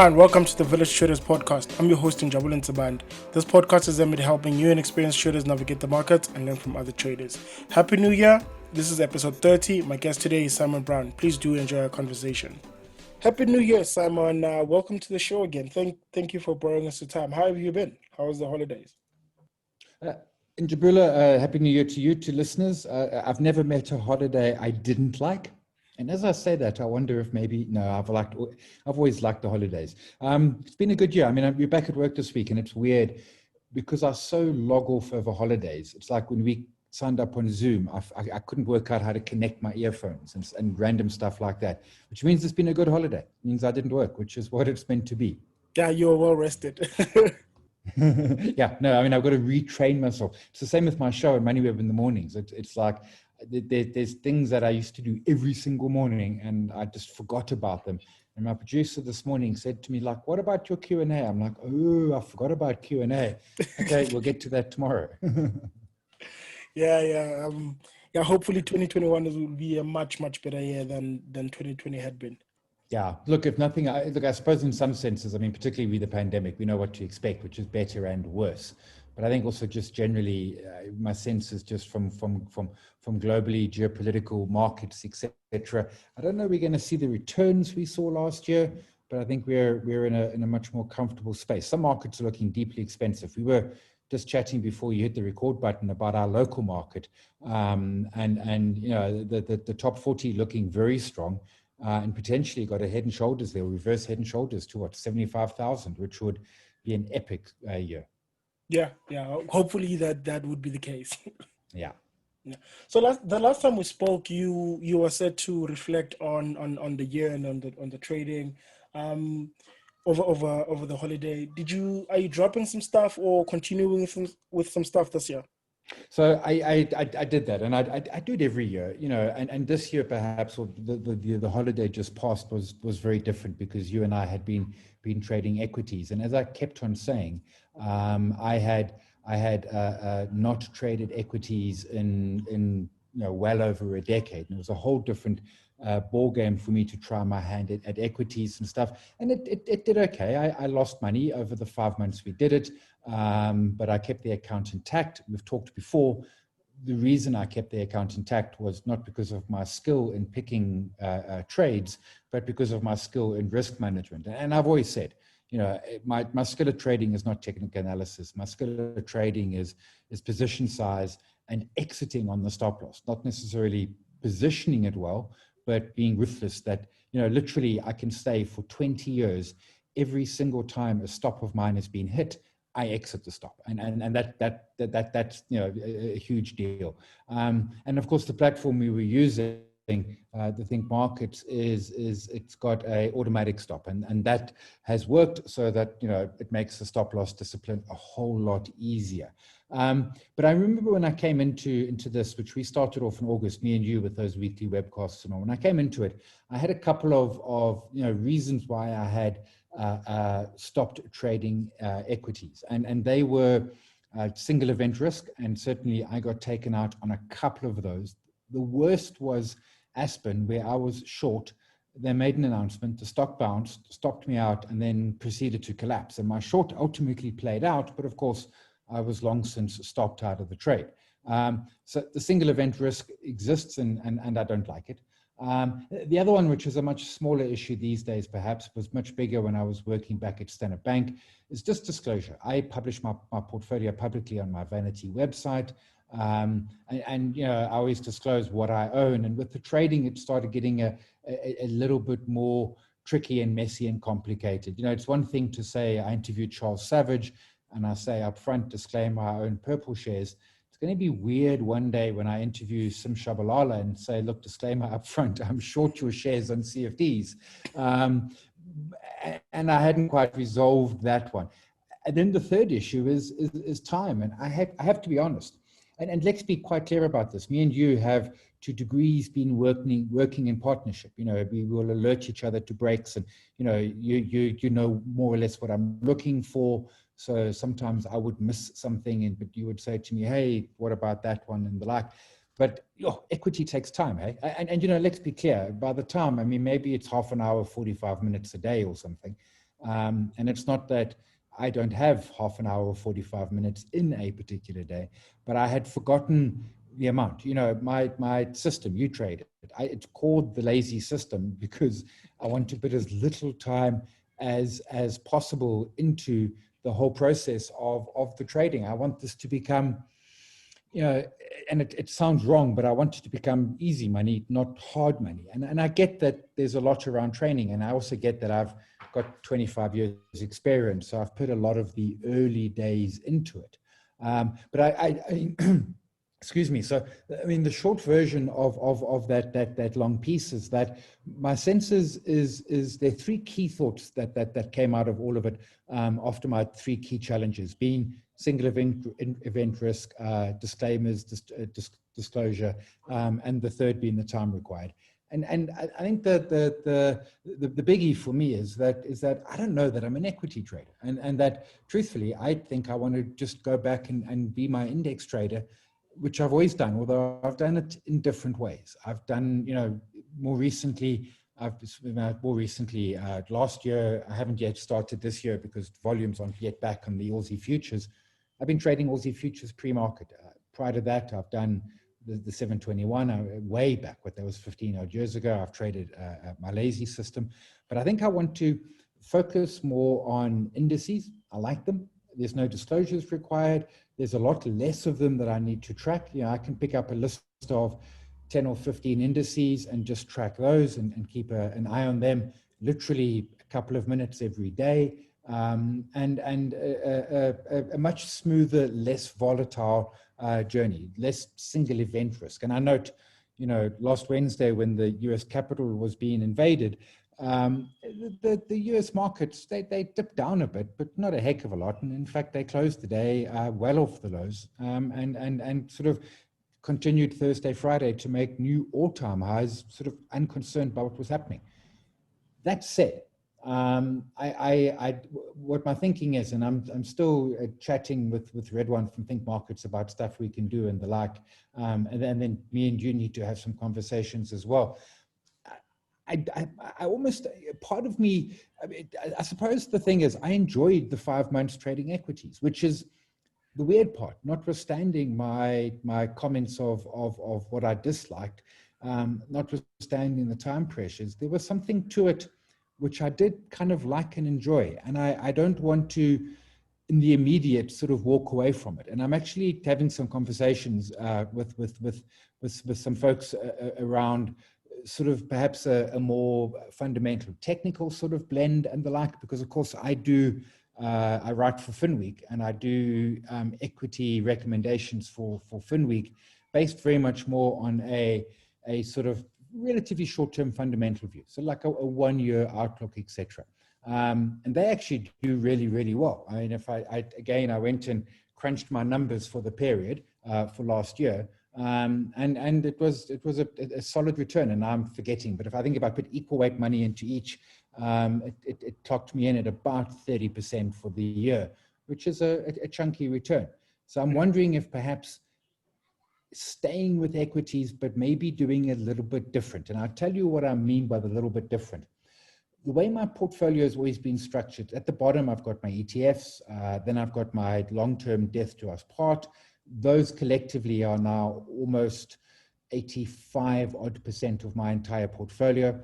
Hi and welcome to the Village Traders Podcast. I'm your host Njabulo Nsibande. This podcast is aimed at helping new and experienced traders navigate the market and learn from other traders. Happy New Year! This is episode 30. My guest today is Simon Brown. Please do enjoy our conversation. Happy New Year, Simon. Welcome to the show again. Thank you for borrowing us your time. How have you been? How was the holidays? Njabulo, Happy New Year to you, to listeners. I've never met a holiday I didn't like. And as I say that, I wonder if maybe, no, I've always liked the holidays. It's been a good year. I mean, we're back at work this week, and it's weird because I so log off over holidays. It's like when we signed up on Zoom, I couldn't work out how to connect my earphones and random stuff like that, which means it's been a good holiday. It means I didn't work, which is what it's meant to be. Yeah, you were well rested. Yeah, no, I mean, I've got to retrain myself. It's the same with my show at MoneyWeb in the mornings. It's like there's things that I used to do every single morning, and I just forgot about them. And my producer this morning said to me, like, what about your Q&A? I'm like, oh, I forgot about Q&A. Okay, we'll get to that tomorrow. Yeah. Hopefully 2021 will be a much better year than 2020 had been. Yeah, look, if nothing, I suppose in some senses, I mean, particularly with the pandemic, we know what to expect, which is better and worse. But I think also just generally, my sense is just from globally geopolitical markets, etc. I don't know we're going to see the returns we saw last year, but I think we're in a much more comfortable space. Some markets are looking deeply expensive. We were just chatting before you hit the record button about our local market, and you know the top 40 looking very strong. And potentially got a head and shoulders there, reverse head and shoulders to 75,000, which would be an epic year. Yeah. Hopefully that would be the case. Yeah. So the last time we spoke, you were set to reflect on the year and on the trading over the holiday. Are you dropping some stuff or continuing with some stuff this year? So I did that, and I do it every year, you know. And this year, perhaps, or the holiday just passed was very different because you and I had been trading equities, and as I kept on saying, I had not traded equities in well over a decade, and it was a whole different ball game for me to try my hand at equities and stuff, and it did okay. I lost money over the 5 months we did it. But I kept the account intact. We've talked before. The reason I kept the account intact was not because of my skill in picking trades, but because of my skill in risk management. And I've always said, you know, my skill at trading is not technical analysis. My skill at trading is position size and exiting on the stop loss, not necessarily positioning it well, but being ruthless that, you know, literally I can stay for 20 years. Every single time a stop of mine has been hit, I exit the stop, and that's a huge deal. And of course, the platform we were using, the ThinkMarkets, it's got a automatic stop, and that has worked so that it makes the stop loss discipline a whole lot easier. But I remember when I came into this, which we started off in August, me and you with those weekly webcasts and all. When I came into it, I had a couple of reasons why I had stopped trading equities, and they were single event risk, and certainly I got taken out on a couple of those. The worst was Aspen, where I was short. They made an announcement, the stock bounced, stopped me out, and then proceeded to collapse. And my short ultimately played out, but of course I was long since stopped out of the trade. So the single event risk exists, and I don't like it. The other one, which is a much smaller issue these days, perhaps, was much bigger when I was working back at Standard Bank, is just disclosure. I publish my portfolio publicly on my vanity website, and I always disclose what I own. And with the trading, it started getting a little bit more tricky and messy and complicated. It's one thing to say I interviewed Charles Savage, and I say up front, disclaimer, I own Purple shares. It's going to be weird one day when I interview Sim Shabalala and say, look, disclaimer up front, I'm short your shares on CFDs. And I hadn't quite resolved that one. And then the third issue is time. And I have to be honest. And let's be quite clear about this. Me and you have, to degrees, been working in partnership. We will alert each other to breaks, and you know more or less what I'm looking for. So sometimes I would miss something, but you would say to me, "Hey, what about that one?" and the like. But equity takes time, hey? And let's be clear. By the time, maybe it's half an hour, 45 minutes a day or something. And it's not that I don't have half an hour or 45 minutes in a particular day, but I had forgotten the amount. My system, you trade it, it's called the lazy system because I want to put as little time as possible into the whole process of the trading. I want this to become, and it sounds wrong, but I want it to become easy money, not hard money. And I get that there's a lot around training, and I also get that I've got 25 years experience, so I've put a lot of the early days into it. But I excuse me. So, I mean, the short version of that long piece is that my sense is there are three key thoughts that came out of all of it after my three key challenges, being single event risk, disclaimers, disclosure, and the third being the time required. And I think that the biggie for me is that I don't know that I'm an equity trader, and that truthfully I think I want to just go back and be my index trader, which I've always done, although I've done it in different ways. I've done, more recently, last year, I haven't yet started this year because volumes aren't yet back on the Aussie futures. I've been trading Aussie futures pre-market. Prior to that, I've done the 721 way back, what that was 15 odd years ago. I've traded my lazy system, but I think I want to focus more on indices. I like them. There's no disclosures required. There's a lot less of them that I need to track. I can pick up a list of 10 or 15 indices and just track those and keep an eye on them, literally a couple of minutes every day, and a much smoother, less volatile journey, less single event risk. And I note, last Wednesday when the US Capitol was being invaded, the US markets, they dipped down a bit, but not a heck of a lot. And in fact, they closed the day well off the lows, and sort of continued Thursday, Friday to make new all-time highs, sort of unconcerned about what was happening. That said, what my thinking is, and I'm still chatting with Redwan from ThinkMarkets about stuff we can do and the like, and then me and you need to have some conversations as well. I almost, part of me, I suppose the thing is, I enjoyed the 5 months trading equities, which is the weird part, notwithstanding my comments of what I disliked, notwithstanding the time pressures, there was something to it which I did kind of like and enjoy. And I don't want to, in the immediate, sort of walk away from it. And I'm actually having some conversations with some folks around sort of perhaps a more fundamental technical sort of blend and the like, because of course I write for FinWeek, and I do equity recommendations for FinWeek based very much more on a sort of relatively short-term fundamental view. So like a 1 year outlook, etc. And they actually do really, really well. I mean, if I went and crunched my numbers for the period for last year, and it was a solid return, and I'm forgetting, but if I think if I put equal weight money into each, it clocked me in at about 30% for the year, which is a chunky return. So I'm wondering if perhaps staying with equities, but maybe doing a little bit different. And I'll tell you what I mean by the little bit different. The way my portfolio has always been structured, at the bottom, I've got my ETFs, then I've got my long-term death to us part. Those collectively are now almost 85 odd % of my entire portfolio.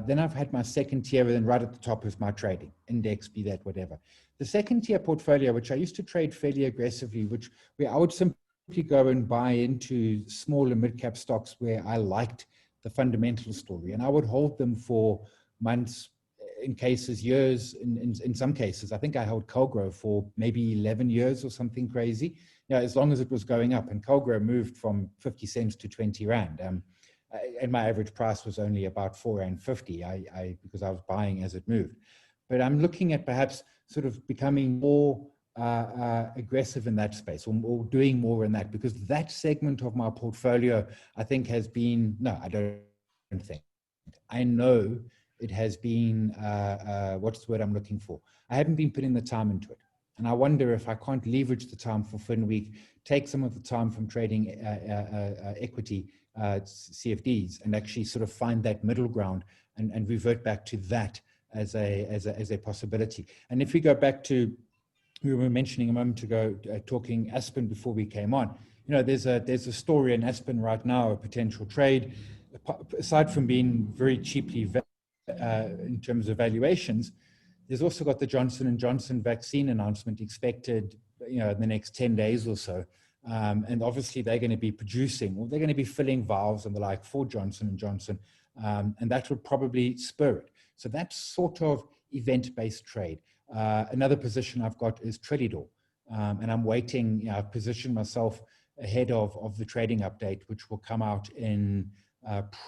Then I've had my second tier, and then right at the top is my trading index, be that whatever. The second tier portfolio, which I used to trade fairly aggressively, where I would simply go and buy into small and mid-cap stocks where I liked the fundamental story, and I would hold them for months, in cases years, in some cases. I think I held Colgrow for maybe 11 years or something crazy, as long as it was going up. And Colgrow moved from 50 cents to 20 Rand. And my average price was only about 4.50 Rand, because I was buying as it moved. But I'm looking at perhaps sort of becoming more aggressive in that space, or doing more in that, because that segment of my portfolio, I think, has been, no, I don't think, I know it has been, what's the word I'm looking for? I haven't been putting the time into it. And I wonder if I can't leverage the time for FinWeek, take some of the time from trading equity CFDs, and actually sort of find that middle ground and revert back to that as a possibility. And if we go back to, we were mentioning a moment ago, talking Aspen before we came on. There's a story in Aspen right now, a potential trade. Aside from being very cheaply in terms of valuations, there's also got the Johnson & Johnson vaccine announcement expected, in the next 10 days or so. And obviously they're going to be producing, or they're going to be filling valves and the like for Johnson & Johnson. And that would probably spur it. So that's sort of event-based trade. Another position I've got is Tradidor. And I'm waiting, I've positioned myself ahead of the trading update, which will come out in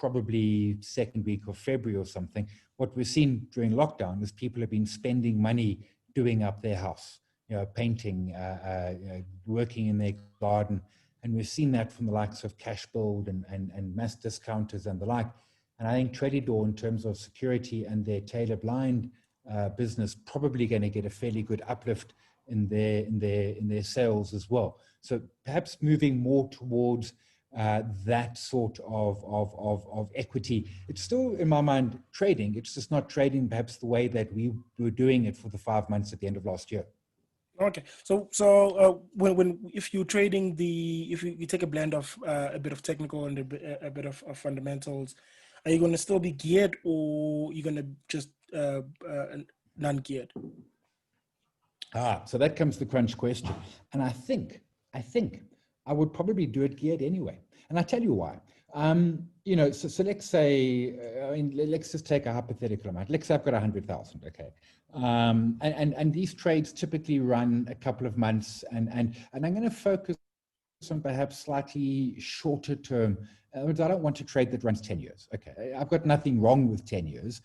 probably second week of February or something. What we've seen during lockdown is people have been spending money doing up their house, painting, working in their garden. And we've seen that from the likes of Cashbuild and mass discounters and the like. And I think Tradidor, in terms of security and their Taylor Blind business, probably going to get a fairly good uplift in their sales as well. So perhaps moving more towards that sort of equity. It's still, in my mind, trading. It's just not trading perhaps the way that we were doing it for the 5 months at the end of last year. Okay, so when if you're trading if you take a blend of a bit of technical and a bit of fundamentals, are you going to still be geared, or you're going to just non-geared? So that comes to the crunch question, and I think I would probably do it geared anyway, and I tell you why. So let's say, let's just take a hypothetical amount. Let's say I've got 100,000, okay, and these trades typically run a couple of months, and I'm going to focus on perhaps slightly shorter term. I don't want to trade that runs 10 years. Okay, I've got nothing wrong with 10 years.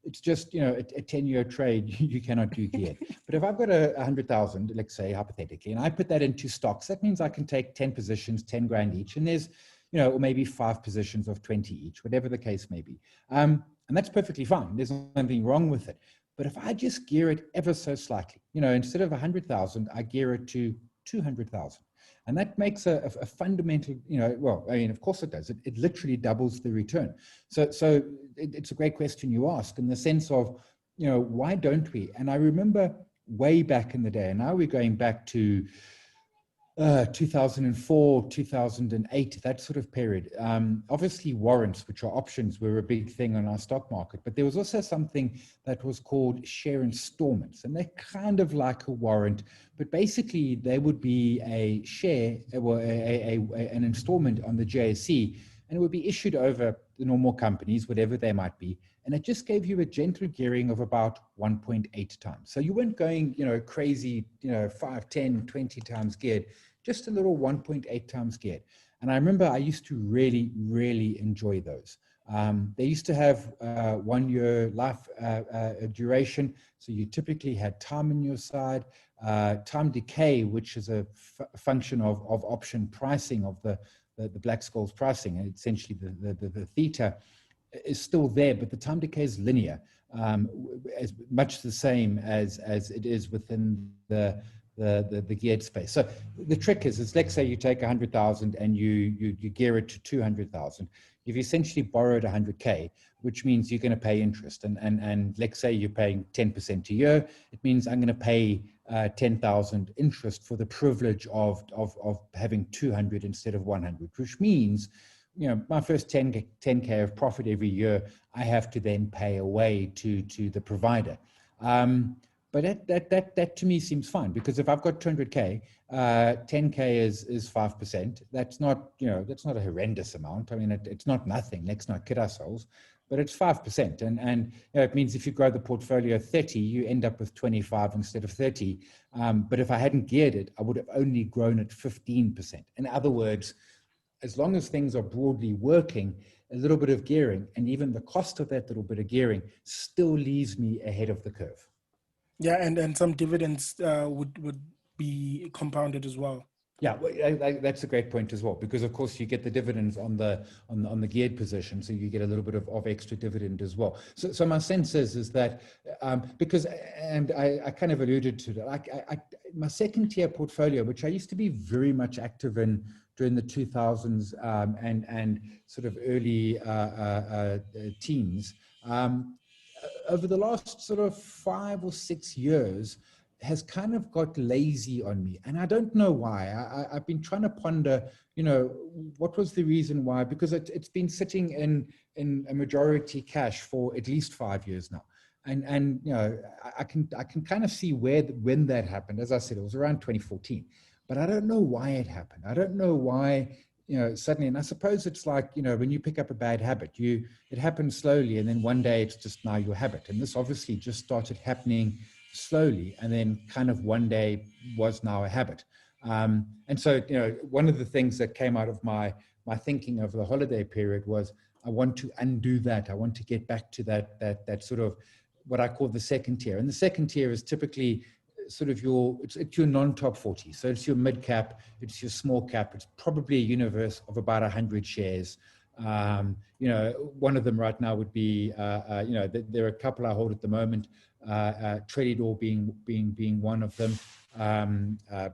It's just, a 10-year trade you cannot do geared. But if I've got 100,000, let's say hypothetically, and I put that into stocks, that means I can take 10 positions, 10 grand each, and there's, or maybe 5 positions of 20 each, whatever the case may be. And that's perfectly fine. There's nothing wrong with it. But if I just gear it ever so slightly, instead of 100,000, I gear it to 200,000. And that makes a fundamental, of course it does. It literally doubles the return. So it's a great question you ask, in the sense of, why don't we? And I remember way back in the day, and now we're going back to 2004, 2008, that sort of period. Obviously, warrants, which are options, were a big thing on our stock market. But there was also something that was called share installments. And they're kind of like a warrant, but basically they would be a share, or an installment on the JSE, and it would be issued over the normal companies, whatever they might be. And it just gave you a gentle gearing of about 1.8 times. So you weren't going, crazy, 5, 10, 20 times geared, just a little 1.8 times geared. And I remember I used to really, really enjoy those. They used to have 1 year life duration. So you typically had time on your side, time decay, which is a function of option pricing, of the Black-Scholes pricing, and essentially the theta is still there, but the time decay is linear, as much the same as it is within the geared space. So the trick is let's say you take 100,000 and you gear it to 200,000. You've essentially borrowed 100K, which means you're going to pay interest. And let's say you're paying 10% a year. It means I'm going to pay 10,000 interest for the privilege of having 200 instead of 100, which means, my first 10K of profit every year, I have to then pay away to the provider. But that to me seems fine, because if I've got 200K, 10K is 5%. That's not a horrendous amount. I mean, it's not nothing. Let's not kid ourselves, but it's 5%. And it means if you grow the portfolio 30, you end up with 25 instead of 30. But if I hadn't geared it, I would have only grown at 15%. In other words, as long as things are broadly working, a little bit of gearing, and even the cost of that little bit of gearing, still leaves me ahead of the curve. Yeah, and some dividends would be compounded as well. Yeah, that's a great point as well, because of course you get the dividends on the geared position, so you get a little bit of extra dividend as well. So my sense is that because, and I kind of alluded to that, my second tier portfolio, which I used to be very much active in during the 2000s and sort of early teens, over the last sort of 5 or 6 years has kind of got lazy on me. And I don't know why. I've been trying to ponder, what was the reason why? Because it's been sitting in a majority cash for at least 5 years now. And I can kind of see when that happened. As I said, it was around 2014, but I don't know why it happened. I don't know why, suddenly, and I suppose it's like, when you pick up a bad habit, it happens slowly, and then one day it's just now your habit. And this obviously just started happening slowly, and then kind of one day was now a habit. And so, one of the things that came out of my thinking over the holiday period was, I want to undo that. I want to get back to that sort of what I call the second tier. And the second tier is typically sort of it's your non-top 40. So it's your mid cap, it's your small cap. It's probably a universe of about 100 shares. One of them right now would be, there are a couple I hold at the moment. TradingView being one of them.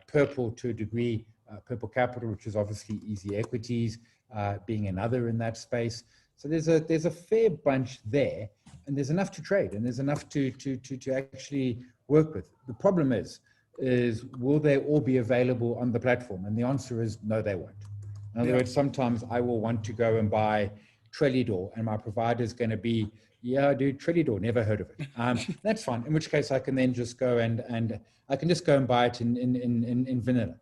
Purple to a degree, Purple Capital, which is obviously easy equities, being another in that space. So there's a fair bunch there, and there's enough to trade, and there's enough to actually work with. The problem is will they all be available on the platform? And the answer is no, they won't. In other words, sometimes I will want to go and buy TradingView, and my provider is going to be, dude, TradingView, never heard of it. That's fine. In which case, I can then just go and I can just go and buy it in vanilla.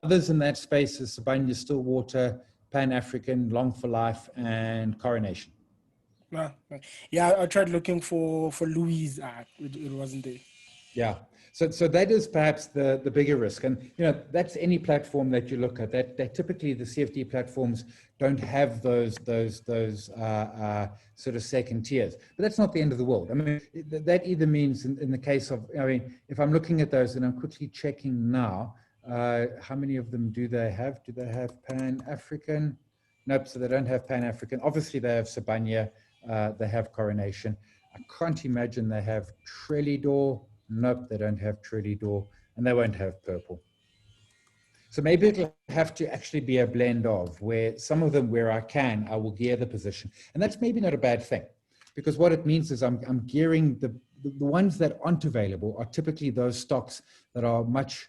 Others in that space is Nsibande, Stillwater, Pan-African, Long for Life, and Coronation. Yeah, I tried looking for Louise. It wasn't there. Yeah. So that is perhaps the bigger risk. And, that's any platform that you look at. That typically the CFD platforms don't have those sort of second tiers. But that's not the end of the world. I mean, that either means in the case of, if I'm looking at those, and I'm quickly checking now, how many of them do they have? Do they have Pan-African? Nope, so they don't have Pan-African. Obviously, they have Nsibande. They have Coronation. I can't imagine they have TradingView. Nope, they don't have TradingView, and they won't have Purple. So maybe it'll have to actually be a blend of where some of them, where I will gear the position. And that's maybe not a bad thing, because what it means is I'm gearing the ones that aren't available are typically those stocks that are much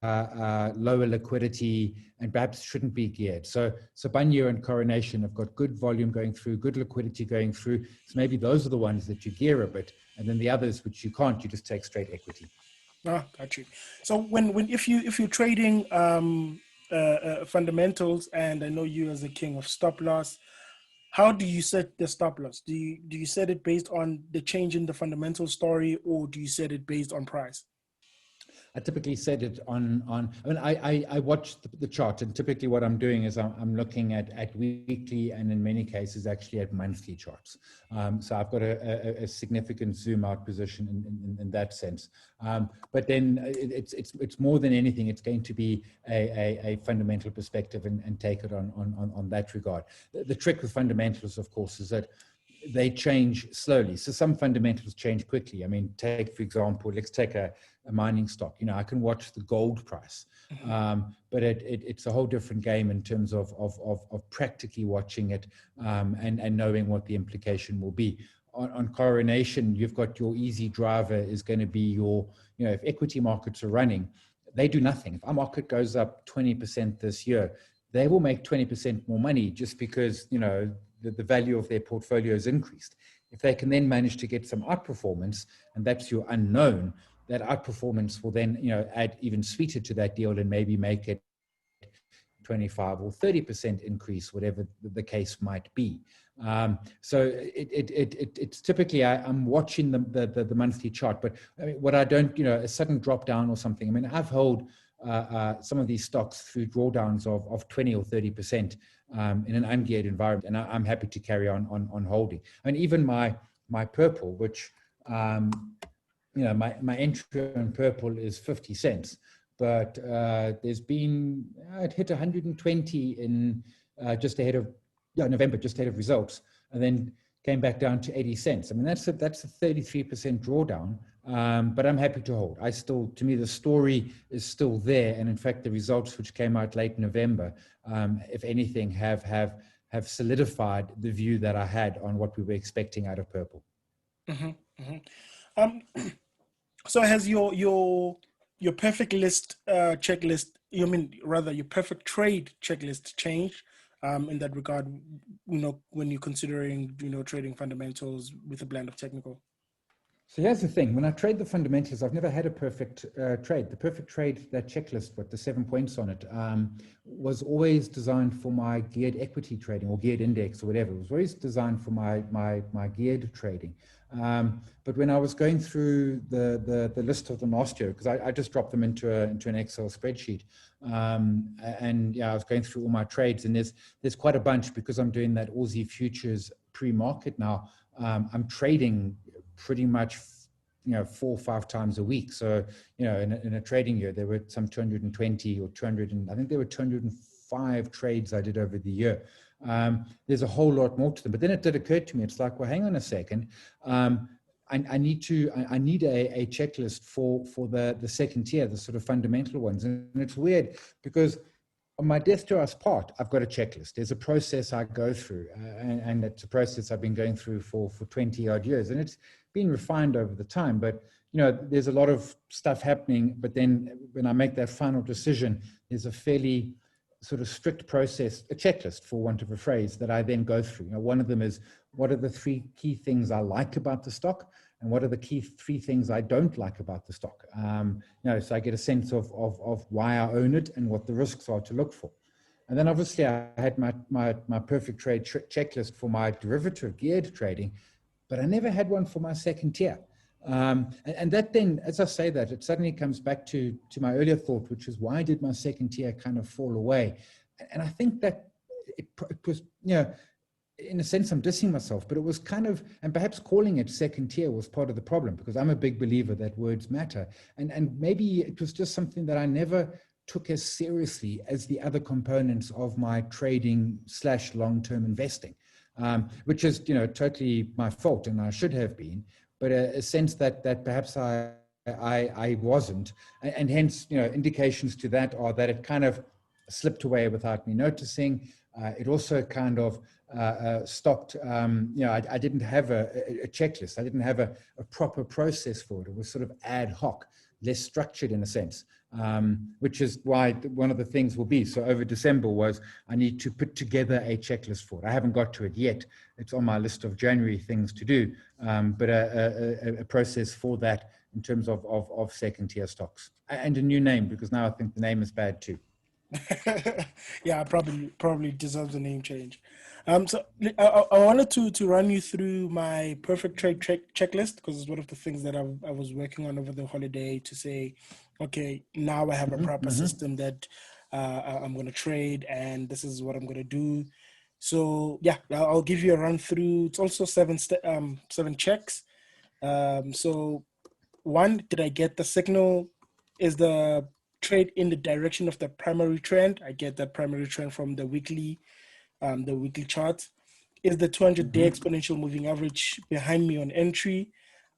lower liquidity and perhaps shouldn't be geared. So Nsibande and Coronation have got good volume going through, good liquidity going through. So maybe those are the ones that you gear a bit, and then the others which you can't, you just take straight equity. Got you. So if you're trading fundamentals, and I know you as a king of stop loss, how do you set the stop loss? Do you set it based on the change in the fundamental story, or do you set it based on price? I typically set it I watch the chart, and typically what I'm doing is I'm looking at weekly, and in many cases actually at monthly charts. So I've got a significant zoom out position in that sense. But then it's more than anything, it's going to be a fundamental perspective and take it on that regard. The trick with fundamentals, of course, is that they change slowly. So some fundamentals change quickly. I mean, for example, let's take a mining stock. I can watch the gold price, but it's a whole different game in terms of practically watching it and knowing what the implication will be. On Coronation, you've got your easy driver is going to be your, if equity markets are running, they do nothing. If our market goes up 20% this year, they will make 20% more money just because, the value of their portfolio is increased. If they can then manage to get some outperformance, and that's your unknown, that outperformance will then, add even sweeter to that deal and maybe make it 25 or 30% increase, whatever the case might be. So it's typically, I'm watching the monthly chart, but I mean, what I don't, a sudden drop down or something. I mean, I've held some of these stocks through drawdowns of 20 or 30% in an ungeared environment, and I'm happy to carry on holding. And even my Purple, which my entry on Purple is 50 cents, but there's been it hit 120 in just ahead of November, just ahead of results, and then came back down to 80 cents. I mean, that's a 33% drawdown, but I'm happy to hold. To me, the story is still there. And in fact, the results which came out late November, if anything, have have solidified the view that I had on what we were expecting out of purple. Mm-hmm, mm-hmm. Um, so has your perfect list checklist, you mean rather your perfect trade checklist changed in that regard, when you're considering, trading fundamentals with a blend of technical? So here's the thing. When I trade the fundamentals, I've never had a perfect trade. The perfect trade, that checklist with the 7 points on it, was always designed for my geared equity trading or geared index or whatever. It was always designed for my geared trading. But when I was going through the list of them last year, because I just dropped them into an Excel spreadsheet, and yeah, I was going through all my trades, and there's quite a bunch because I'm doing that Aussie futures pre-market now. I'm trading pretty much 4 or 5 times a week. So in a trading year there were some 220 or 200, and I think there were 205 trades I did over the year. There's a whole lot more to them, but then it did occur to me, it's like, well, hang on a second, I need a checklist for the second tier, the sort of fundamental ones. And it's weird because on my death to us part, I've got a checklist. There's a process I go through, and it's a process I've been going through for 20 odd years, and it's been refined over the time. But there's a lot of stuff happening. But then when I make that final decision, there's a fairly sort of strict process, a checklist, for want of a phrase, that I then go through. One of them is, what are the 3 key things I like about the stock? And what are the key 3 things I don't like about the stock? So I get a sense of why I own it and what the risks are to look for. And then obviously I had my perfect trade checklist for my derivative geared trading, but I never had one for my second tier. And that then, as I say that, it suddenly comes back to my earlier thought, which is, why did my second tier kind of fall away? And I think that it was, in a sense, I'm dissing myself, but it was kind of, and perhaps calling it second tier was part of the problem, because I'm a big believer that words matter. And maybe it was just something that I never took as seriously as the other components of my trading / long-term investing, which is, totally my fault, and I should have been, but a sense that perhaps I wasn't, and hence, indications to that are that it kind of slipped away without me noticing. It also kind of stopped. I didn't have a checklist. I didn't have a proper process for it. It was sort of ad hoc, less structured in a sense, which is why one of the things will be, so over December was, I need to put together a checklist for it. I haven't got to it yet. It's on my list of January things to do, but a process for that in terms of second tier stocks, and a new name, because now I think the name is bad too. Yeah, probably deserves a name change. So I wanted to run you through my perfect trade checklist, because it's one of the things that I was working on over the holiday, to say, okay, now I have a proper system that I'm going to trade, and this is what I'm going to do. So yeah, I'll give you a run through. It's also 7 checks. So 1, did I get the signal? Is the trade in the direction of the primary trend? I get that primary trend from the weekly chart. Is the 200-day exponential moving average behind me on entry?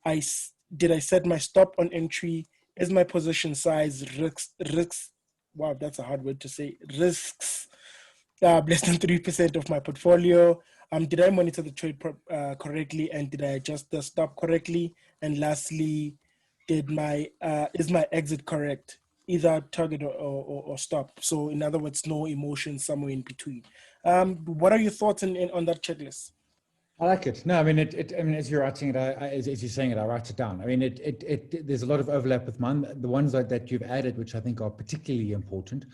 Did I set my stop on entry? Is my position size risks? Wow, that's a hard word to say. Risks less than 3% of my portfolio. Did I monitor the trade correctly, and did I adjust the stop correctly? And lastly, is my exit correct, either target or stop? So in other words, no emotion, somewhere in between. What are your thoughts on that checklist? I like it. No, I mean, I mean, as you're writing it, as you're saying it, I write it down. I mean, there's a lot of overlap with mine. The ones that you've added, which I think are particularly important,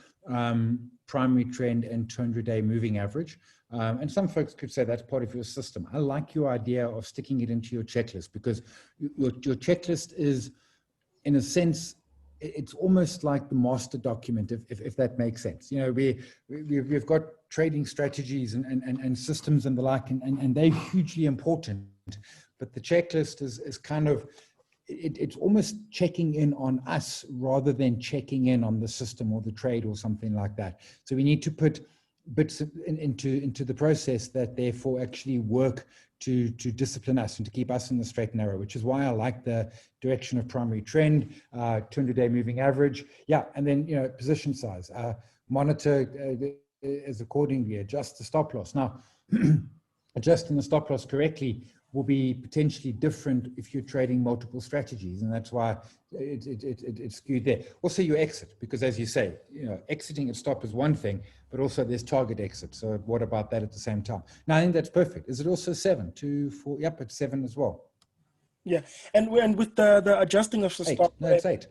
primary trend and 200-day moving average. And some folks could say that's part of your system. I like your idea of sticking it into your checklist, because your checklist is, in a sense, it's almost like the master document, if that makes sense. We've got trading strategies and systems and the like, and they're hugely important. But the checklist is kind of, it's almost checking in on us rather than checking in on the system or the trade or something like that. So we need to put bits into the process that therefore actually work to discipline us and to keep us in the straight and narrow, which is why I like the direction of primary trend, 200-day moving average. Yeah, and then, position size. Monitor, is accordingly adjust the stop loss. Now, adjusting the stop loss correctly will be potentially different if you're trading multiple strategies, and that's why it's skewed there. Also, you exit, because as you say, exiting at stop is one thing, but also there's target exit. So what about that at the same time? Now, I think that's perfect. Is it also 7, 2, 4? Yep, it's 7 as well. Yeah, and with the adjusting of the 8. stop. No, it's 8.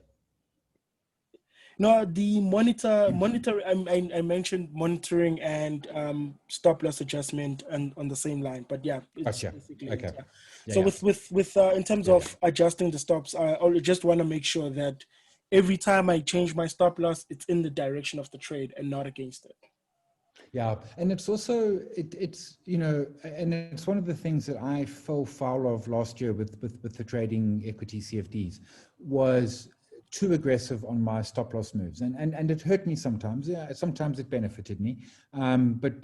No, the monitor. I mentioned monitoring and stop loss adjustment and on the same line, but yeah, it's Gotcha. basically Okay. yeah. Yeah, So yeah. with in terms of adjusting the stops, I just want to make sure that every time I change my stop loss, it's in the direction of the trade and not against it. Yeah, and it's also it's and it's one of the things that I fell foul of last year with the trading equity CFDs was too aggressive on my stop loss moves, and it hurt me sometimes. Yeah, sometimes it benefited me, but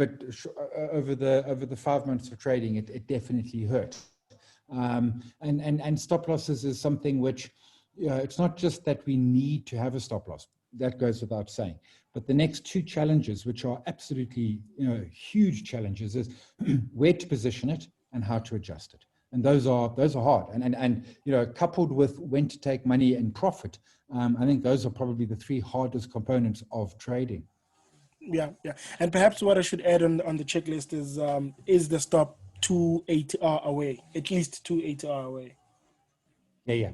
over the 5 months of trading, it definitely hurt. And stop losses is something which, it's not just that we need to have a stop loss. That goes without saying. But the next 2 challenges, which are absolutely huge challenges, is where to position it and how to adjust it. And those are hard. And coupled with when to take money and profit, I think those are probably the 3 hardest components of trading. Yeah. And perhaps what I should add on the checklist is the stop 2 8R away, at least 2 8R away. Yeah.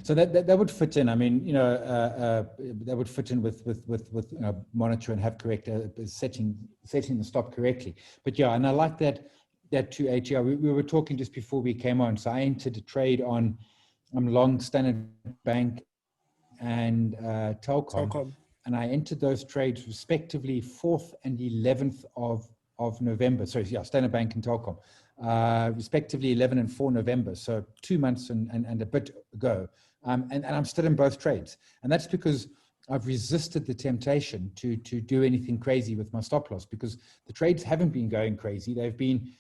So that would fit in. I mean, that would fit in with monitor and have correct setting the stop correctly. But yeah, and I like that 280. We were talking just before we came on. So I entered a trade on long Standard Bank and Telkom, and I entered those trades respectively 4th and 11th of November. Sorry, yeah, Standard Bank and Telkom. Respectively 11 and 4 November, so 2 months and a bit ago. And I'm still in both trades. And that's because I've resisted the temptation to do anything crazy with my stop loss, because the trades haven't been going crazy. They've been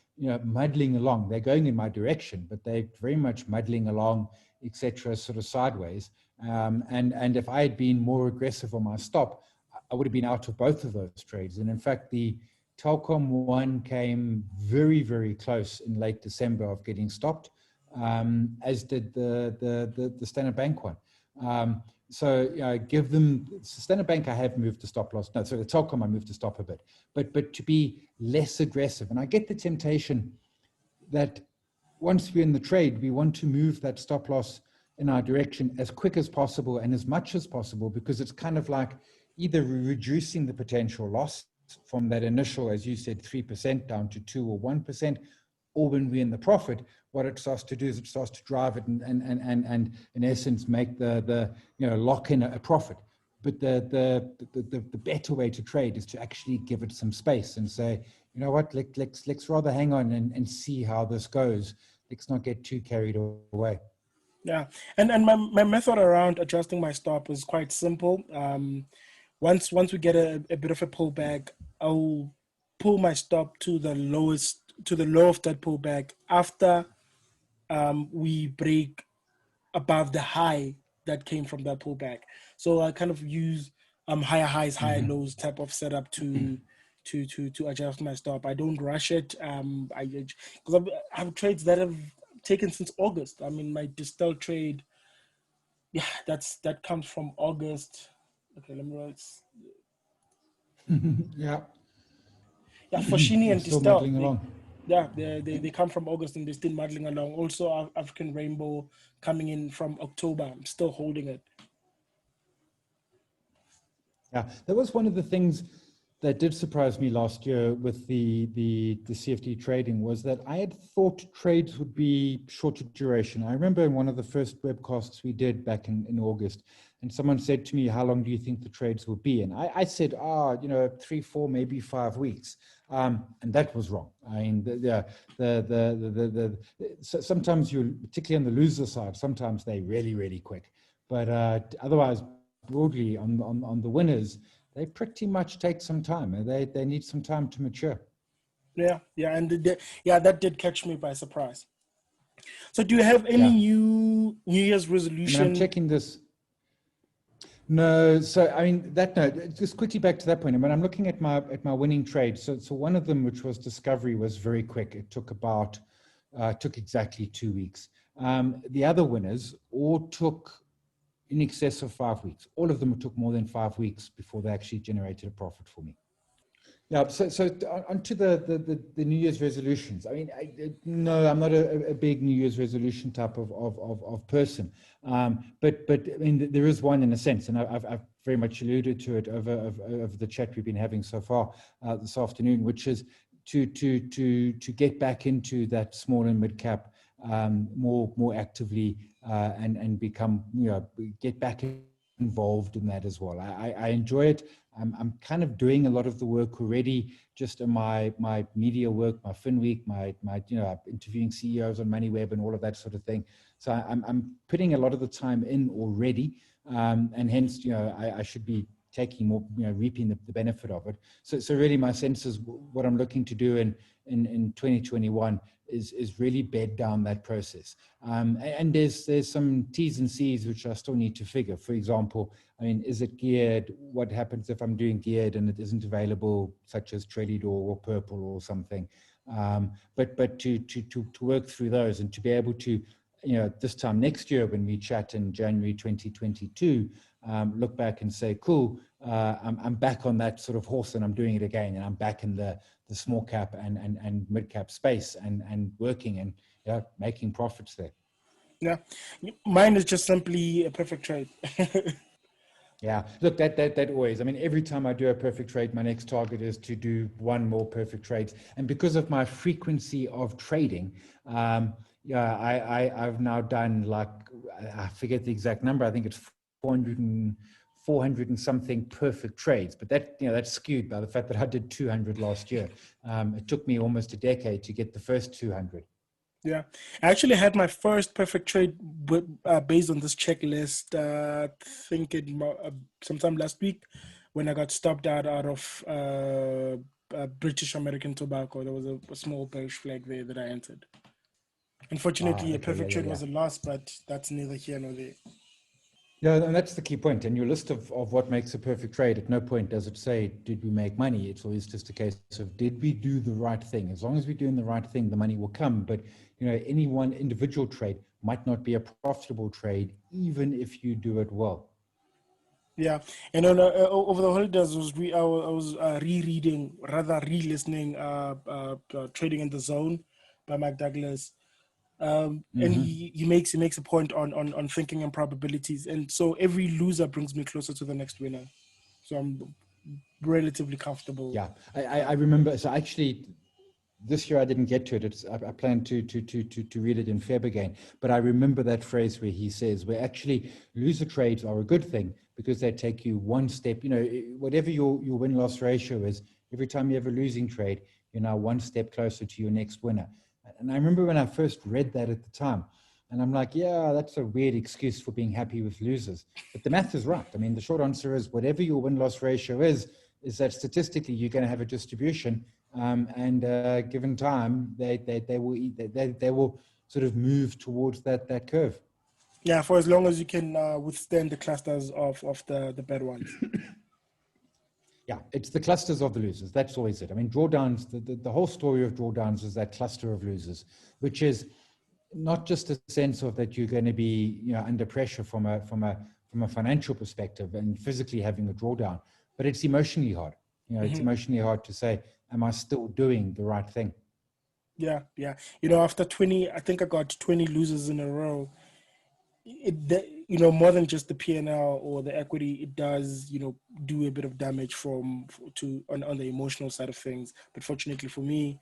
muddling along. They're going in my direction, but they're very much muddling along, etc., sort of sideways. And if I had been more aggressive on my stop, I would have been out of both of those trades. And in fact, the Telkom one came very, very close in late December of getting stopped, as did the Standard Bank one. So give them Standard Bank. I have moved to stop loss. No, so the Telkom I moved to stop a bit, but to be less aggressive. And I get the temptation that once we're in the trade, we want to move that stop loss in our direction as quick as possible and as much as possible, because it's kind of like either reducing the potential loss from that initial, as you said, 3% down to 2 or 1%, or when we're in the profit, what it starts to do is it starts to drive it and in essence make the lock in a profit. But the better way to trade is to actually give it some space and say, you know what, let's rather hang on and see how this goes. Let's not get too carried away. Yeah, and my method around adjusting my stop is quite simple. Once we get a bit of a pullback, I'll pull my stop to the low of that pullback after we break above the high that came from that pullback. So I kind of use higher highs, higher lows type of setup to adjust my stop. I don't rush it. Because I have trades that have taken since August. I mean, my Distel trade, yeah, that comes from August. Okay, let me write. Yeah, Foschini and still Distel. muddling along. They come from August and they're still muddling along. Also, African Rainbow coming in from October. I'm still holding it. Yeah, that was one of the things that did surprise me last year with the CFD trading, was that I had thought trades would be shorter duration. I remember in one of the first webcasts we did back in August, and someone said to me, how long do you think the trades will be? And I said, 3, 4, maybe 5 weeks. And that was wrong. I mean, sometimes you, particularly on the loser side, sometimes they're really, really quick. But otherwise, broadly on the winners, they pretty much take some time. They need some time to mature. Yeah, and that did catch me by surprise. So, do you have any New Year's resolution? I mean, I'm checking this. No, so I mean that. No, just quickly back to that point. I mean, I'm looking at my winning trade. So one of them, which was Discovery, was very quick. It took took exactly 2 weeks. The other winners all took in excess of 5 weeks. All of them took more than 5 weeks before they actually generated a profit for me. Yeah, so onto the New Year's resolutions. I mean, no, I'm not a big New Year's resolution type of person. But I mean, there is one in a sense, and I've very much alluded to it over the chat we've been having so far this afternoon, which is to get back into that small and mid cap more actively and become, get back involved in that as well. I enjoy it. I'm kind of doing a lot of the work already, just in my media work, my Fin Week, my interviewing CEOs on MoneyWeb and all of that sort of thing. So I'm putting a lot of the time in already, and hence I should be taking more, reaping the benefit of it. So really, my sense is what I'm looking to do in 2021 is really bed down that process. And there's some T's and C's which I still need to figure. For example, I mean, is it geared? What happens if I'm doing geared and it isn't available, such as Trelidor or Purple or something? But to work through those and to be able to, this time next year when we chat in January 2022, look back and say, cool, I'm back on that sort of horse and I'm doing it again, and I'm back in the small cap and mid cap space and working and making profits there. Yeah, mine is just simply a perfect trade. Yeah, look, that always. I mean, every time I do a perfect trade, my next target is to do one more perfect trade. And because of my frequency of trading, I've now done, like, I forget the exact number. I think it's 400 and something perfect trades. But that's skewed by the fact that I did 200 last year. It took me almost a decade to get the first 200. Yeah, I actually had my first perfect trade based on this checklist. I think sometime last week when I got stopped out of British American tobacco. There was a small bearish flag there that I entered. Ah, Unfortunately, a okay, perfect trade yeah. was a loss, but that's neither here nor there. Yeah, and that's the key point. And your list of what makes a perfect trade, at no point does it say, did we make money? It's always just a case of, did we do the right thing? As long as we're doing the right thing, the money will come. But, any one individual trade might not be a profitable trade, even if you do it well. Yeah, and over the holidays, I was rereading, rather re-listening, Trading in the Zone by Mike Douglas. And he makes a point on thinking and probabilities, and so every loser brings me closer to the next winner, so I'm relatively comfortable. Yeah, I remember. So actually, this year I didn't get to it. I plan to read it in Feb again. But I remember that phrase where he says, where actually loser trades are a good thing because they take you one step. Whatever your win-loss ratio is, every time you have a losing trade, you're now one step closer to your next winner. And I remember when I first read that at the time, and I'm like, yeah, that's a weird excuse for being happy with losers. But the math is right. I mean, the short answer is whatever your win-loss ratio is that statistically you're going to have a distribution, and given time, they will sort of move towards that curve. Yeah, for as long as you can withstand the clusters of the bad ones. Yeah, it's the clusters of the losers. That's always it. I mean, drawdowns. The whole story of drawdowns is that cluster of losers, which is not just a sense of that you're going to be under pressure from a financial perspective and physically having a drawdown, but it's emotionally hard. It's emotionally hard to say, am I still doing the right thing? Yeah, yeah. After 20, I think I got 20 losers in a row. More than just the P&L or the equity, it does do a bit of damage on the emotional side of things. But fortunately for me,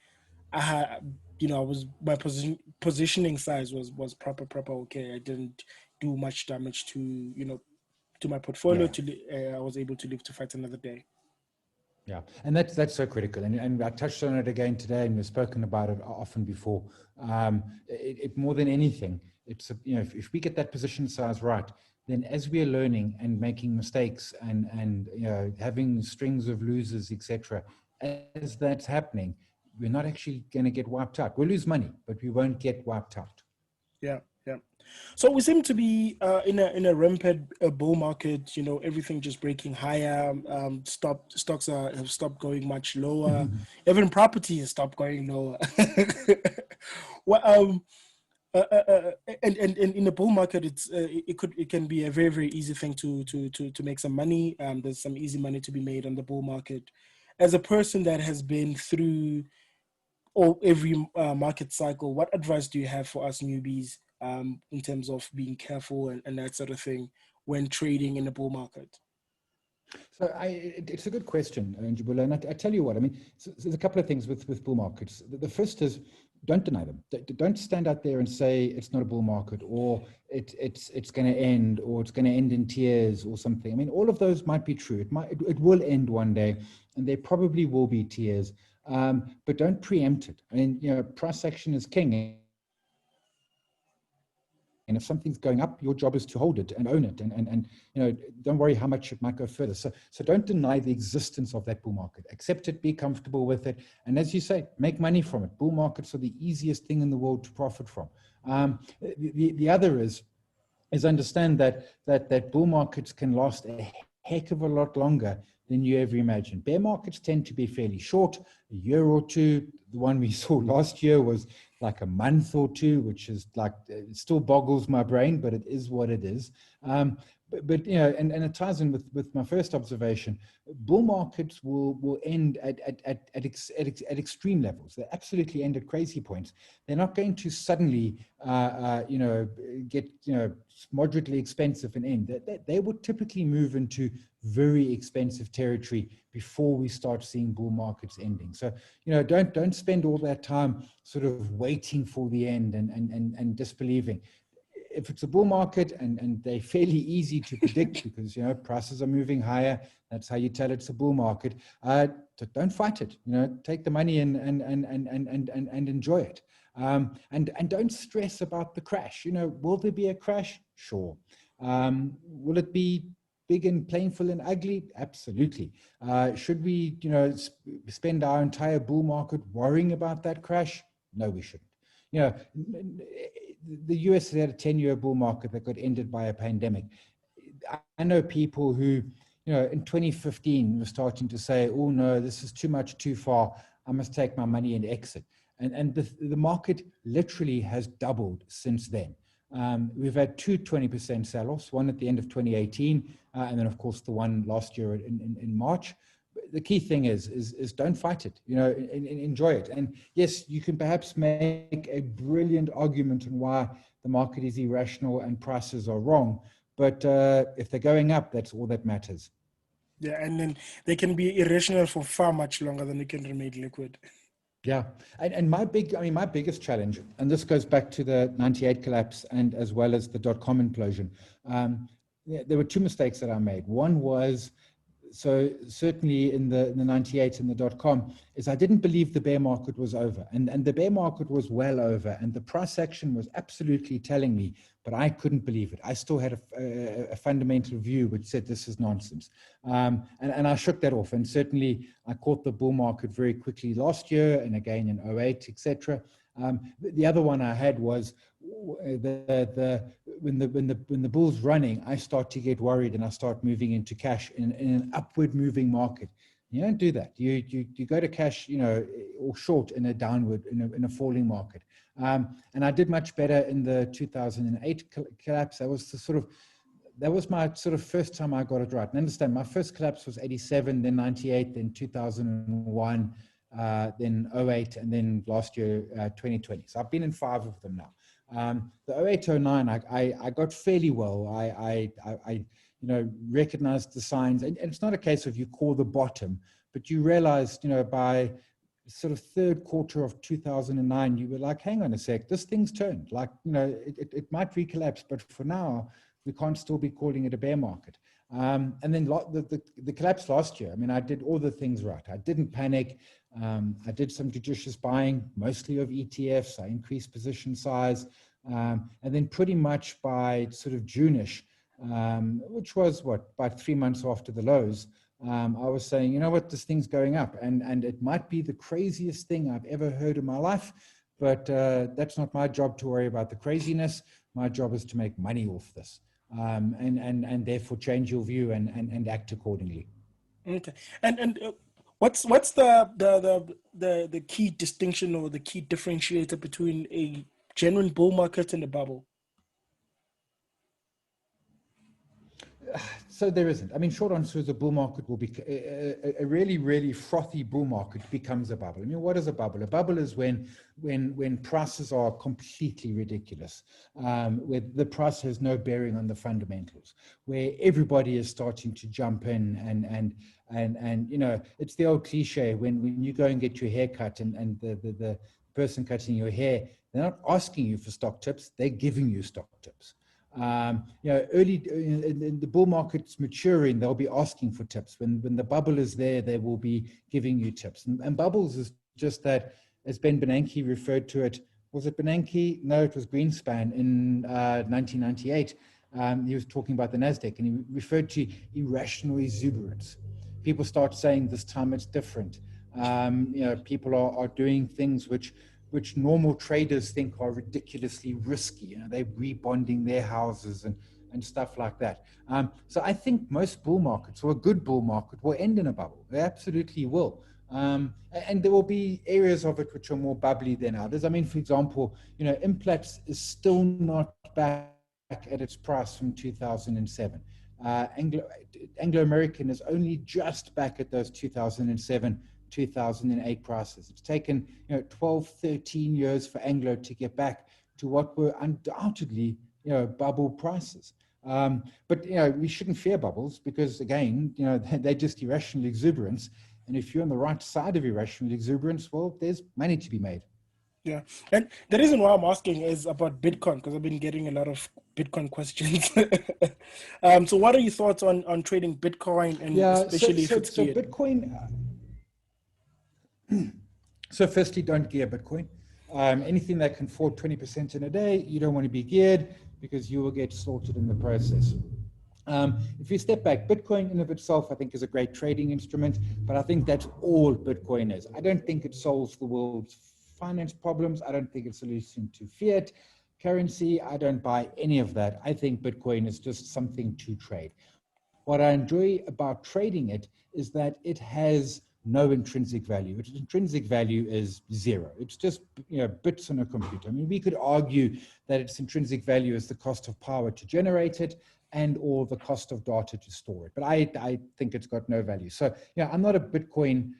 I had I was my positioning size was proper okay. I didn't do much damage to my portfolio. Yeah. I was able to live to fight another day. Yeah, and that's so critical, and I touched on it again today, and we've spoken about it often before. It more than anything, it's if we get that position size right, then as we are learning and making mistakes and having strings of losers, etc., as that's happening, we're not actually going to get wiped out. We'll lose money, but we won't get wiped out. Yeah. Yeah. So we seem to be in a rampant bull market. You know, everything just breaking higher. Stocks have stopped going much lower. Even property has stopped going lower. Well, and in the bull market, it can be a very very easy thing to make some money. There's some easy money to be made on the bull market. As a person that has been through or every market cycle, what advice do you have for us newbies in terms of being careful and that sort of thing when trading in the bull market? So it's a good question, Njabulo, and I tell you what, I mean, so there's a couple of things with bull markets. The first is don't deny them. Don't stand out there and say it's not a bull market, or it's going to end, or it's going to end in tears or something. I mean, all of those might be true. It will end one day, and there probably will be tears. But don't preempt it. I mean, price action is king. And if something's going up, your job is to hold it and own it, and don't worry how much it might go further. So don't deny the existence of that bull market. Accept it, be comfortable with it, and as you say, make money from it. Bull markets are the easiest thing in the world to profit from. The other is understand that bull markets can last a heck of a lot longer than you ever imagined. Bear markets tend to be fairly short, a year or two. The one we saw last year was like a month or two, which is like, it still boggles my brain, but it is what it is. But and it ties in with my first observation. Bull markets will end at extreme levels. They absolutely end at crazy points. They're not going to suddenly get moderately expensive and end. They would typically move into very expensive territory before we start seeing bull markets ending. So don't spend all that time sort of waiting for the end and disbelieving. If it's a bull market and they're fairly easy to predict because prices are moving higher, that's how you tell it's a bull market. Don't fight it. Take the money and enjoy it. And don't stress about the crash. Will there be a crash? Sure. Will it be big and painful and ugly? Absolutely. Should we spend our entire bull market worrying about that crash? No, we shouldn't. The US had a 10-year bull market that got ended by a pandemic. I know people who, in 2015 were starting to say, oh no, this is too much, too far. I must take my money and exit. And the market literally has doubled since then. We've had two 20% sell-offs, one at the end of 2018, and then of course the one last year in March. The key thing is don't fight it, enjoy it. And yes, you can perhaps make a brilliant argument on why the market is irrational and prices are wrong. But if they're going up, that's all that matters. Yeah, and then they can be irrational for far much longer than they can remain liquid. Yeah, and my biggest challenge, and this goes back to the 98 collapse and as well as the .com implosion. There were two mistakes that I made. One was, so certainly in the 98 and the .com, is I didn't believe the bear market was over, and the bear market was well over, and the price action was absolutely telling me, but I couldn't believe it. I still had a fundamental view which said this is nonsense, and I shook that off. And certainly I caught the bull market very quickly last year and again in 08, etc. The other one I had was when the bull's running, I start to get worried and I start moving into cash in an upward moving market. You don't do that. You go to cash, or short in a downward, in a falling market. And I did much better in the 2008 collapse. That was my sort of first time I got it right. And understand, my first collapse was 87, then 98, then 2001. Then 08, and then last year 2020. So I've been in 5 of them now. The 08, 09, I got fairly well. I recognized the signs, and it's not a case of you call the bottom, but you realized, by sort of third quarter of 2009, you were like, hang on a sec, this thing's turned. Like, it might recollapse, but for now, we can't still be calling it a bear market. And then the collapse last year, I did all the things right. I didn't panic. I did some judicious buying, mostly of ETFs. I increased position size. And then pretty much by sort of June-ish, which was about 3 months after the lows, I was saying, this thing's going up. And it might be the craziest thing I've ever heard in my life, but that's not my job to worry about the craziness. My job is to make money off this, and therefore change your view and act accordingly. Okay. And what's the key distinction or the key differentiator between a genuine bull market and a bubble? So there isn't. I mean, short answer is a bull market will be a really, really frothy bull market becomes a bubble. I mean, what is a bubble? A bubble is when prices are completely ridiculous, where the price has no bearing on the fundamentals, where everybody is starting to jump in and you know, it's the old cliche when you go and get your hair cut and the person cutting your hair, they're not asking you for stock tips, they're giving you stock tips. You know, early in the bull market's maturing, they'll be asking for tips. When the bubble is there, they will be giving you tips. And bubbles is just that, as Ben Bernanke referred to it. Was it Bernanke? No, it was Greenspan in 1998. He was talking about the Nasdaq, and he referred to irrational exuberance. People start saying this time it's different. You know, people are doing things which normal traders think are ridiculously risky. You know, they're rebonding their houses and stuff like that. So I think most bull markets, or a good bull market, will end in a bubble. They absolutely will. And there will be areas of it which are more bubbly than others. I mean, for example, you know, Implats is still not back at its price from 2007. Anglo-American is only just back at those 2007 2008 prices. It's taken 12, 13 years for Anglo to get back to what were undoubtedly bubble prices. But we shouldn't fear bubbles because again, they're just irrational exuberance. And if you're on the right side of irrational exuberance, well, there's money to be made. Yeah, and the reason why I'm asking is about Bitcoin because I've been getting a lot of Bitcoin questions. So what are your thoughts on trading Bitcoin and especially if it's geared? Bitcoin. So firstly, don't gear Bitcoin. Anything that can fall 20% in a day, you don't want to be geared because you will get slaughtered in the process. If you step back, Bitcoin in of itself, I think, is a great trading instrument, but I think that's all Bitcoin is. I don't think it solves the world's finance problems. I don't think it's a solution to fiat currency. I don't buy any of that. I think Bitcoin is just something to trade. What I enjoy about trading it is that it has no intrinsic value. Its intrinsic value is zero. It's just bits on a computer. I mean, we could argue that its intrinsic value is the cost of power to generate it and or the cost of data to store it. But I think it's got no value. So I'm not a Bitcoin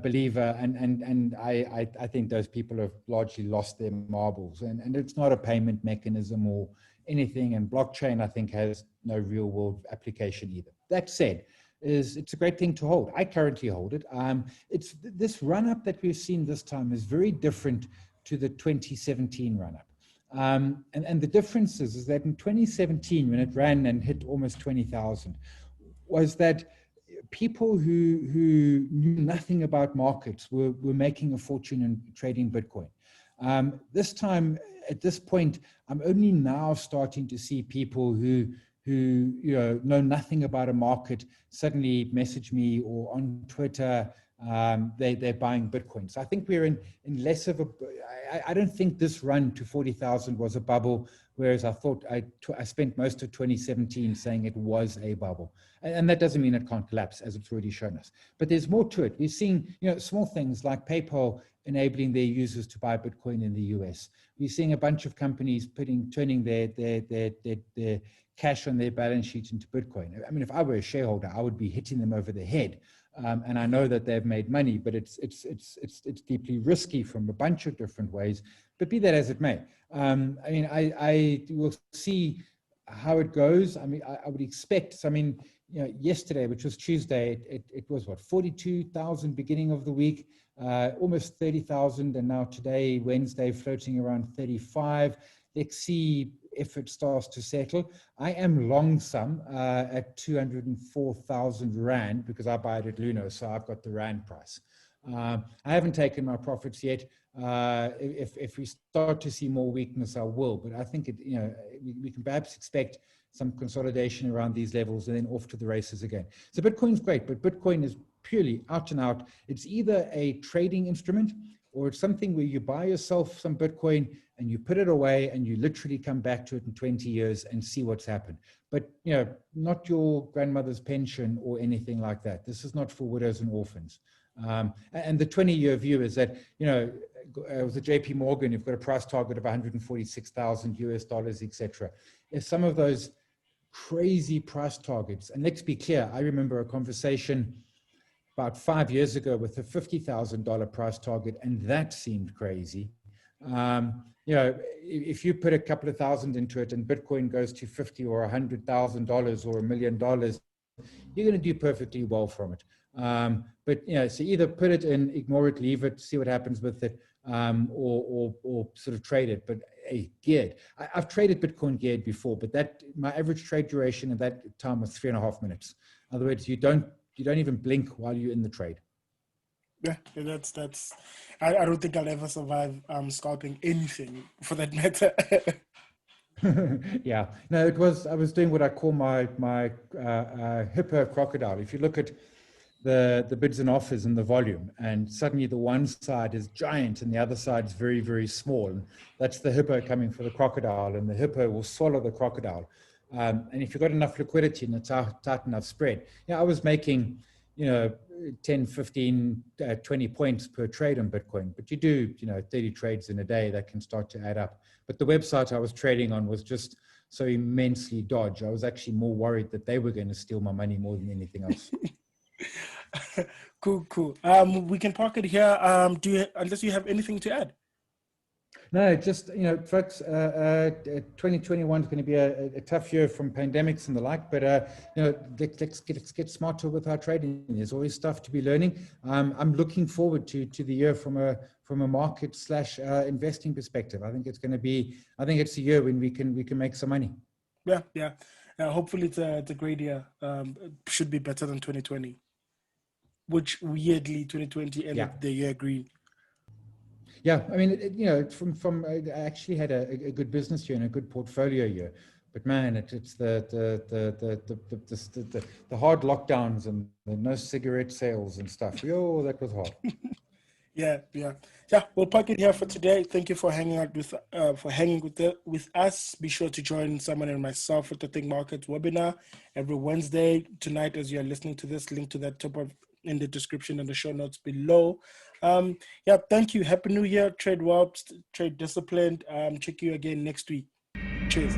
believer, and I think those people have largely lost their marbles. And it's not a payment mechanism or anything. And blockchain, I think, has no real world application either. That said, it's a great thing to hold. I currently hold it. It's this run up that we've seen this time is very different to the 2017 run up. And the difference is that in 2017, when it ran and hit almost 20,000, was that people who knew nothing about markets were making a fortune in trading Bitcoin. This time, at this point, I'm only now starting to see people who know nothing about a market suddenly message me or on Twitter they're buying Bitcoin. So I think we're in less of a. I don't think this run to 40,000 was a bubble, whereas I thought I spent most of 2017 saying it was a bubble, and that doesn't mean it can't collapse as it's already shown us. But there's more to it. We're seeing small things like PayPal enabling their users to buy Bitcoin in the US. We're seeing a bunch of companies turning their cash on their balance sheet into Bitcoin. I mean, if I were a shareholder, I would be hitting them over the head. And I know that they've made money, but it's deeply risky from a bunch of different ways. But be that as it may, I mean, I will see how it goes. I mean, I would expect. So, I mean, yesterday, which was Tuesday, it was what 42,000 beginning of the week, almost 30,000, and now today, Wednesday, floating around 35. Let's see if it starts to settle. I am long some at 204,000 Rand because I buy it at Luno, so I've got the Rand price. I haven't taken my profits yet. If we start to see more weakness, I will. But I think we can perhaps expect some consolidation around these levels and then off to the races again. So Bitcoin's great, but Bitcoin is purely out and out. It's either a trading instrument or it's something where you buy yourself some Bitcoin and you put it away and you literally come back to it in 20 years and see what's happened. But, not your grandmother's pension or anything like that. This is not for widows and orphans. And the 20-year view is that, with the JP Morgan, you've got a price target of 146,000 US dollars, etc. If some of those crazy price targets, and let's be clear, I remember a conversation about 5 years ago with a $50,000 price target, and that seemed crazy. If you put a couple of thousand into it and Bitcoin goes to $50,000 or $100,000 or $1 million, you're going to do perfectly well from it. So either put it in, ignore it, leave it, see what happens with it, or sort of trade it. But geared. I've traded Bitcoin geared before, but my average trade duration at that time was 3.5 minutes. In other words, you don't even blink while you're in the trade. Yeah, that's. I don't think I'll ever survive scalping anything, for that matter. Yeah, no, I was doing what I call my hippo crocodile. If you look at the bids and offers and the volume, and suddenly the one side is giant and the other side is very, very small, and that's the hippo coming for the crocodile, and the hippo will swallow the crocodile. And if you've got enough liquidity and a tight enough spread, I was making 10, 15, 20 points per trade on Bitcoin, but you do 30 trades in a day, that can start to add up. But the website I was trading on was just so immensely dodgy. I was actually more worried that they were going to steal my money more than anything else. Cool. We can park it here. Unless you have anything to add? No, just, folks, 2021 is going to be a tough year from pandemics and the like, but, let's get smarter with our trading. There's always stuff to be learning. I'm looking forward to the year from a market / investing perspective. I think it's a year when we can make some money. Yeah. Hopefully it's a great year. It should be better than 2020, which weirdly 2020 ended the year green. Yeah, I mean, from I actually had a good business year and a good portfolio year, but man, it's the hard lockdowns and the no cigarette sales and stuff. That was hard. Yeah. We'll park it here for today. Thank you for hanging out with us. Be sure to join someone and myself at the ThinkMarkets webinar every Wednesday. Tonight, as you're listening to this, link to that top in the description and the show notes below. Thank you. Happy New Year. Trade well, trade disciplined. Check you again next week. Cheers.